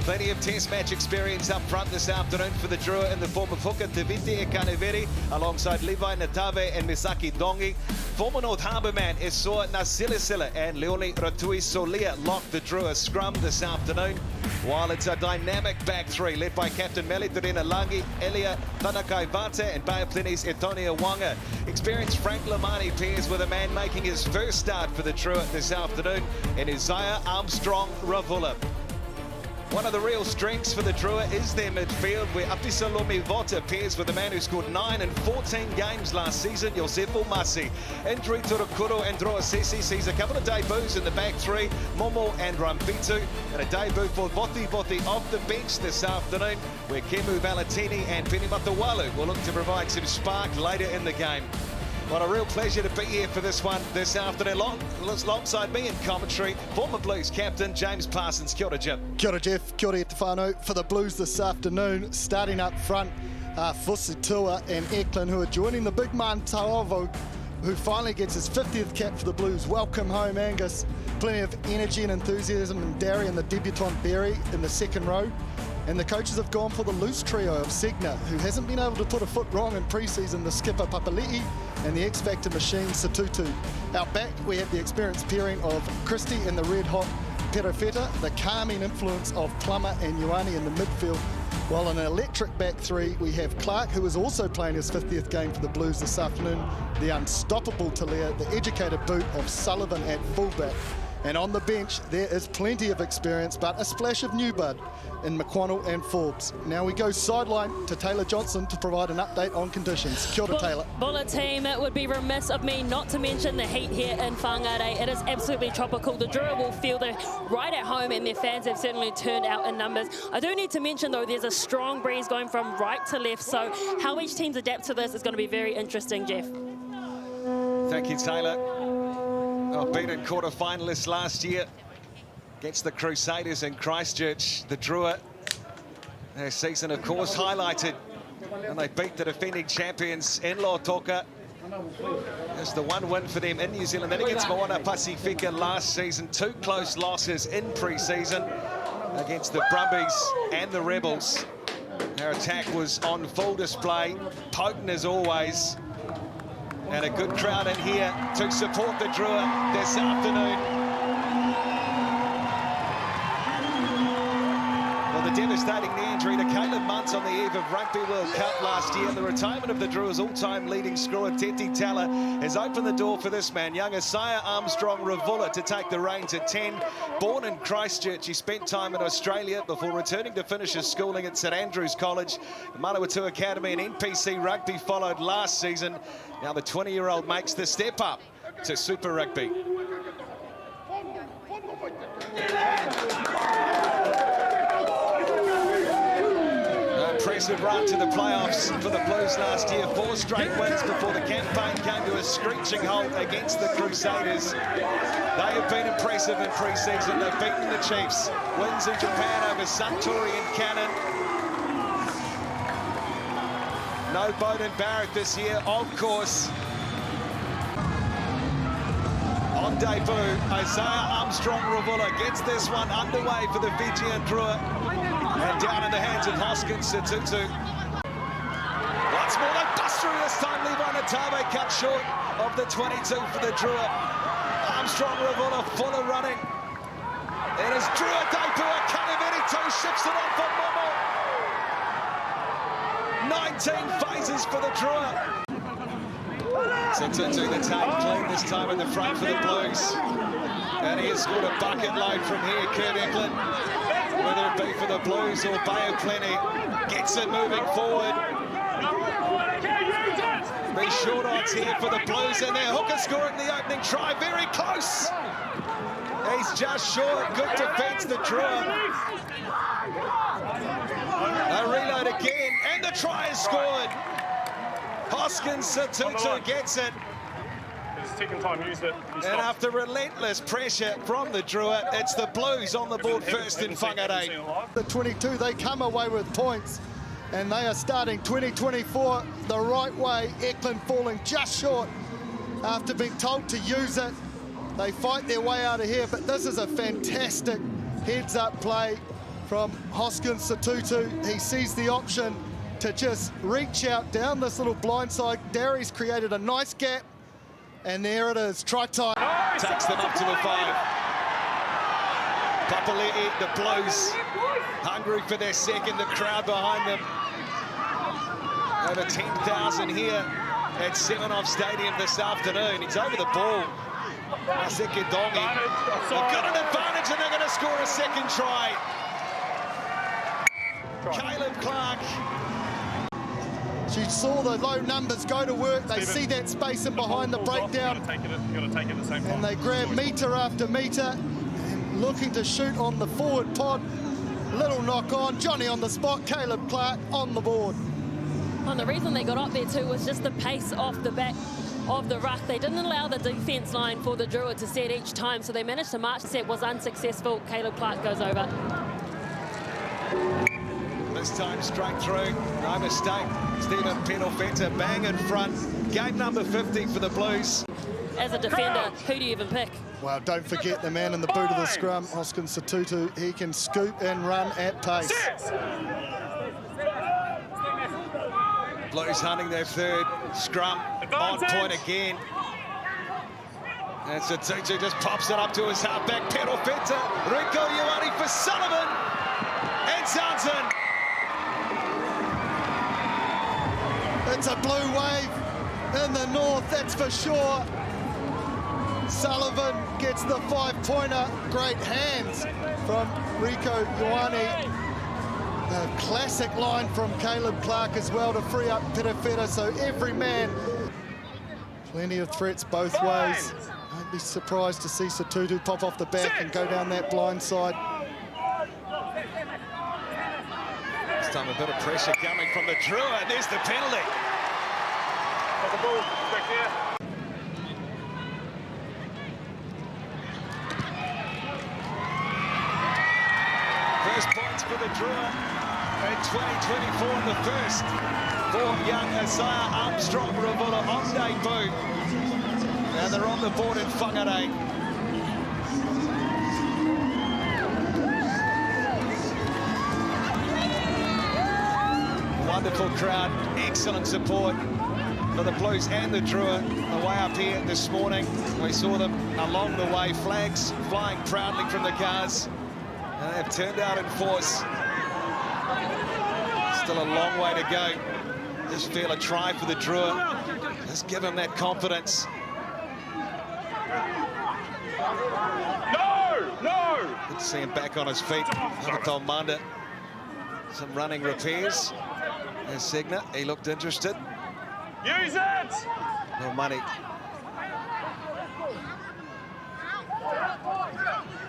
Plenty of test match experience up front this afternoon for the Drua in the form of hooker Teviti Ekaneveri alongside Levi Natave and Misaki Dongi. Former North Harbour man Esor Nasilisila and Leone Ratui Solia lock the Drua scrum this afternoon. While it's a dynamic back three led by captain Melitorina Langi, Elia Tanakai Vate and Bayoplini's Etonia Wanga. Experienced Frank Lamani pairs with a man making his first start for the Drua this afternoon in Isaiah Armstrong Ravula. One of the real strengths for the Drua is their midfield, where Apisalomi Vota pairs with a man who scored 9 in 14 games last season, Josefo Masi. Injury to Rukuro and Droa Sesi sees a couple of debuts in the back three, Momo and Rampitu, and a debut for Voti off the bench this afternoon, where Kemu Valetini and Penny Matawalu will look to provide some spark later in the game. What a real pleasure to be here for this one this afternoon. Alongside me in commentary, former Blues captain James Parsons. Kia ora, Jim. Kia ora, Jeff. Kia ora, te whānau. For the Blues this afternoon, starting up front, Fusitua and Eklund, who are joining the big man Taovo, who finally gets his 50th cap for the Blues. Welcome home, Angus. Plenty of energy and enthusiasm, and Darian, the debutant Berry, in the second row. And the coaches have gone for the loose trio of Segna, who hasn't been able to put a foot wrong in pre-season, the skipper Papali'i, and the X-Factor machine Satutu. Out back, we have the experienced pairing of Christie and the red-hot Perofeta, the calming influence of Plummer and Ioane in the midfield. While in an electric back three, we have Clark, who is also playing his 50th game for the Blues this afternoon, the unstoppable Talia, the educated boot of Sullivan at fullback. And on the bench, there is plenty of experience, but a splash of new blood in McQuannell and Forbes. Now we go sideline to Taylor Johnson to provide an update on conditions. Kia ora, Taylor. Bulla team, it would be remiss of me not to mention the heat here in Whangarei. It is absolutely tropical. The Drua will feel it right at home, and their fans have certainly turned out in numbers. I do need to mention, though, there's a strong breeze going from right to left, so how each team adapts to this is going to be very interesting, Jeff. Thank you, Taylor. Beaten quarter-finalists last year against the Crusaders in Christchurch. The Drua, their season, of course, highlighted, and they beat the defending champions in Lautoka. It's the one win for them in New Zealand. Then against Moana Pasifika last season. 2 close losses in pre-season against the Brumbies and the Rebels. Their attack was on full display, potent as always. And a good crowd in here to support the Drua this afternoon. Well, the devastating knee injury to Caleb Muntz on the eve of Rugby World Cup last year, and the retirement of the Drua's all-time leading scorer, Teti Tala, has opened the door for this man, young Isaiah Armstrong Ravula, to take the reins at 10. Born in Christchurch, he spent time in Australia before returning to finish his schooling at St Andrews College. The Manawatu Academy and NPC Rugby followed last season. Now the 20-year-old makes the step up to Super Rugby. Impressive run to the playoffs for the Blues last year. 4 straight wins before the campaign came to a screeching halt against the Crusaders. They have been impressive in pre-season. They've beaten the Chiefs. Wins in Japan over Suntory and Cannon. No Bowden Barrett this year, of course. On debut, Isaiah Armstrong Ravula gets this one underway for the Fijian Drua. And down in the hands of Hoskins Satutu. Once more, they bust through this time. Levi Natave cut short of the 22 for the Drua. Armstrong Ravula full of running. It is Drua debut. Kaneveri shifts it on for Momo. 19 phases for the Drua. Satutu the take clean this time in the front for the Blues. And he has scored a bucket load from here, Kurt Eklund. Whether it be for the Blues or Bayoplini, gets it moving forward. Be short odds here for the Blues, and their hooker scoring the opening try, very close. He's just short, good defence, the Drua. A reload again, and the try is scored. Hoskins Satutu gets it. Second time used it. And after relentless pressure from the Drua, it's the Blues on the board first in Whangarei. The 22, they come away with points, and they are starting 2024 the right way. Eklund falling just short after being told to use it. They fight their way out of here, but this is a fantastic heads-up play from Hoskins Satutu. He sees the option to just reach out down this little blind side. Darry's created a nice gap, and there it is, try time. Takes them up to the 5. Papali'i, the Blues, hungry for their second, the crowd behind them. Over 10,000 here at Seminoff Stadium this afternoon. He's over the ball. Maseki Dongi. They've got an advantage and they're going to score a second try. Caleb Clark. She saw the low numbers go to work. They see that space in behind the breakdown. You've got to take it at the same time. And they grab metre after metre, and looking to shoot on the forward pod. Little knock on, Johnny on the spot, Caleb Clark on the board. And the reason they got up there too was just the pace off the back of the ruck. They didn't allow the defence line for the Drua to set each time, so they managed to march. Set was unsuccessful. Caleb Clark goes over. This time straight through, no mistake. Stephen Penofeta bang in front. Game number 50 for the Blues. As a defender, who do you even pick? Well, don't forget the man in the boot of the scrum, Hoskins Satutu. He can scoop and run at pace. Blues hunting their third scrum, on point again. And Satutu just pops it up to his halfback, Penofeta. Rico Ioane for Sullivan. And Johnson. It's a blue wave in the north, that's for sure. Sullivan gets the 5-pointer. Great hands from Rico Ioane. A classic line from Caleb Clark as well to free up Penofeta, so every man. Plenty of threats both ways. I'd be surprised to see Satutu pop off the back and go down that blind side. This time a bit of pressure coming from the Drua, and there's the penalty. Got the ball, back here. First points for the Drua in 2024 in the first for young Isaiah Armstrong Ravula on debut. Now they're on the board in Whangarei. Wonderful crowd, excellent support for the Blues and the Drua. Away up here this morning, we saw them along the way, flags flying proudly from the cars. And they've turned out in force. Still a long way to go. Just feel a try for the Drua. Just give him that confidence. No! Good to see him back on his feet. Manda. Some running repairs. There's Signa. He looked interested. Use it! No money.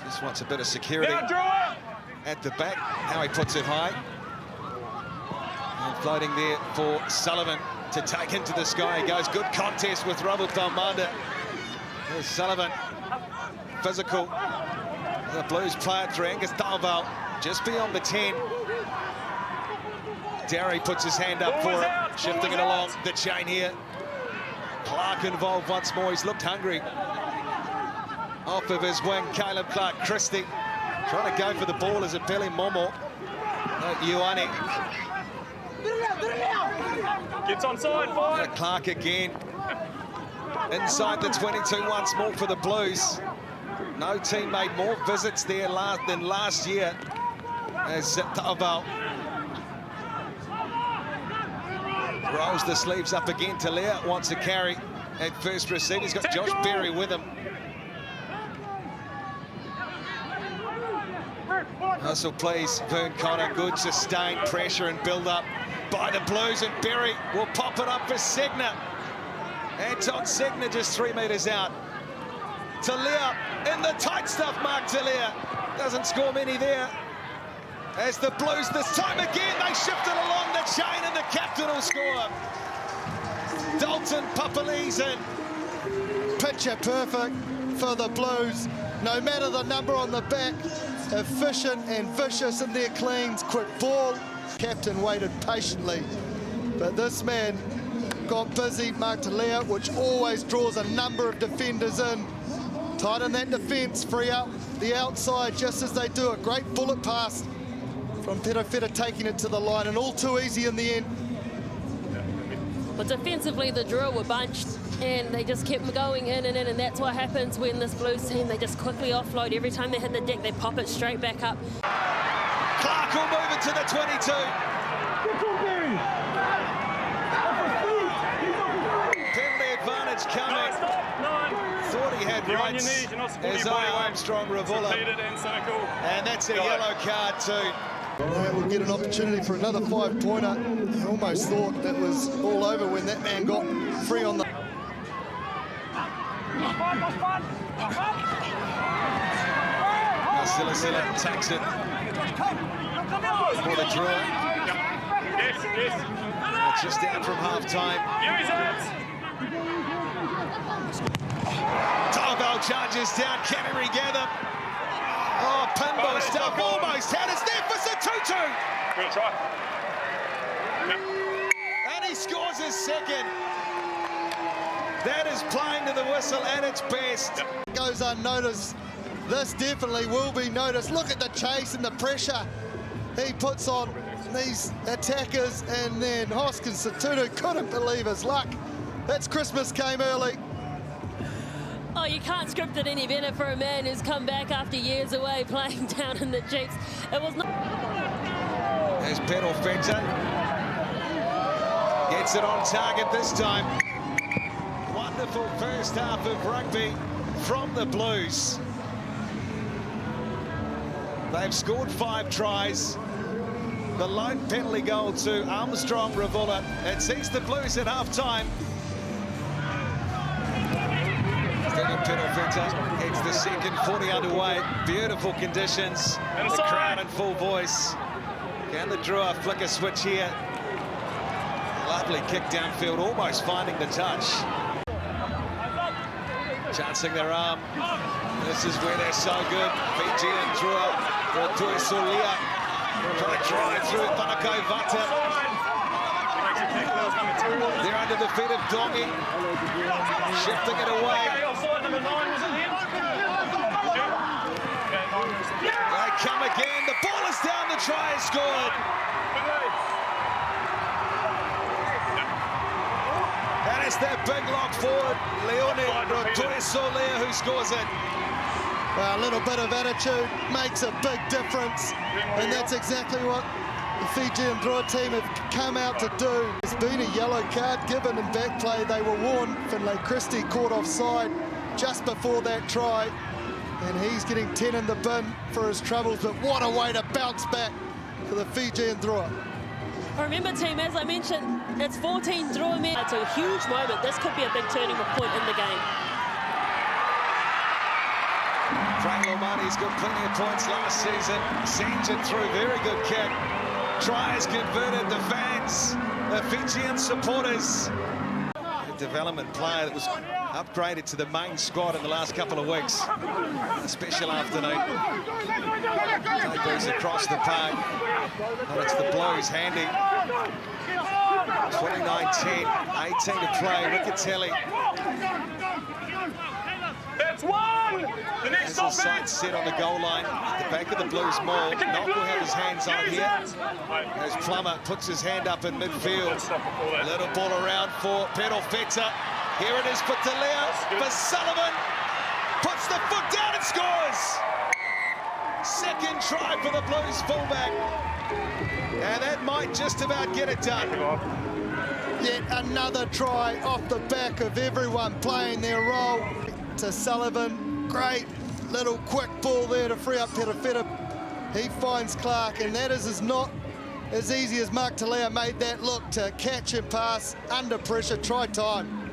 Just wants a bit of security at the back. Now he puts it high. And floating there for Sullivan to take into the sky. He goes. Good contest with Robert Manda. There's Sullivan. Physical. The Blues player, Angus Dalval, just beyond the 10. Darry puts his hand up for it, shifting it along the chain here. Clark involved once more. He's looked hungry. Off of his wing, Caleb Clark Christie trying to go for the ball as a Billy Momo. Ioane. Gets onside, fine. Clark again. Inside the 22 once more for the Blues. No team made more visits there than last year. As Ta'aval rolls the sleeves up again. Talia wants to carry at first receive. He's got Josh Berry with him. Hustle plays Vern Connor. Good sustained pressure and build up by the Blues, and Berry will pop it up for Segner. Anton Segner just 3 metres out. Talia in the tight stuff, Mark Talia. Doesn't score many there. As the Blues this time again, they shift it along the chain and the captain will score. Dalton Papali's in. Picture perfect for the Blues. No matter the number on the back, efficient and vicious in their cleans. Quick ball. Captain waited patiently. But this man got busy, Mark Talia, which always draws a number of defenders in. Tighten that defence, free up the outside just as they do a great bullet pass from Perofeta taking it to the line, and all too easy in the end. But defensively, the Drua were bunched and they just kept going in, and that's what happens when this Blues team, they just quickly offload. Every time they hit the deck, they pop it straight back up. Clark will move it to the 22. Penalty advantage coming. Thought he had rights as Armstrong Ravula. And that's a yellow card too. That will get an opportunity for another 5-pointer. I almost thought that was all over when that man got free on the... Silasila takes it for the Drua. It's just down from half-time. Tarbell charges down, can he regather? Oh, pinball stuff, almost had us there for Satutu. Good try. And he scores his second. That is playing to the whistle at its best. Goes unnoticed. This definitely will be noticed. Look at the chase and the pressure he puts on these attackers, and then Hoskins Satutu couldn't believe his luck. That's Christmas came early. Oh, you can't script it any better for a man who's come back after years away playing down in the Jeeps. It was not... There's Perofeta. Gets it on target this time. Wonderful first half of rugby from the Blues. They've scored 5 tries. The lone penalty goal to Armstrong Ravula. It sees the Blues at half-time. Perofeta gets the second 40 underway. Beautiful conditions. The crowd in full voice. Can the Drua flick a switch here? Lovely kick downfield, almost finding the touch. Chancing their arm. This is where they're so good. Fijian Drua, Rotoy Solia, trying to drive through Whanako Vata. They're under the feet of Dongi, shifting it away. They come again, the ball is down, the try is scored. And it's that big lock forward, Leone Rotoy Solia, who scores it. A little bit of attitude makes a big difference, and that's exactly what the Fijian Drua team have come out to do. There's been a yellow card given in back play. They were warned. Finlay Christie caught offside just before that try, and he's getting 10 in the bin for his troubles, but what a way to bounce back for the Fijian Drua. Remember, team, as I mentioned, it's 14 Drua men. It's a huge moment. This could be a big turning point in the game. Frank Lomani's got plenty of points last season. Sends it through, very good kick. Try is converted, the fans, the Fijian supporters. A development player that was upgraded to the main squad in the last couple of weeks. A special afternoon. Goes across the park. And it's the Blues handy. 29-10, 18 to play, Riccatelli. That's one! The next There's a sight set on the goal line, the back of the Blues maul. Knock will have his hands on here. As Plummer puts his hand up in midfield. Little ball around for Perofeta. Here it is for Talea, for Sullivan. Puts the foot down and scores! Second try for the Blues fullback. And that might just about get it done. Yet another try off the back of everyone playing their role. To Sullivan, great little quick ball there to free up Perofeta. He finds Clark, and that is not as easy as Mark Talea made that look, to catch and pass under pressure, try time.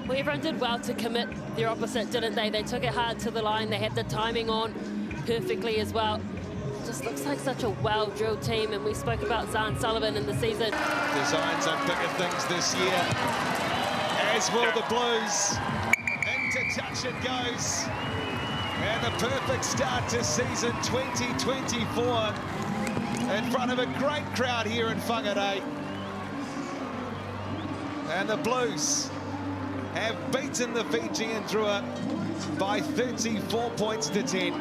Well, everyone did well to commit their opposite, didn't they? They took it hard to the line. They had the timing on perfectly as well. Just looks like such a well-drilled team, and we spoke about Zahn Sullivan in the season. Designs on bigger things this year, as will the Blues. Into touch it goes. And the perfect start to season 2024 in front of a great crowd here in Whangarei. And the Blues have beaten the Fijian Drua by 34 points to 10.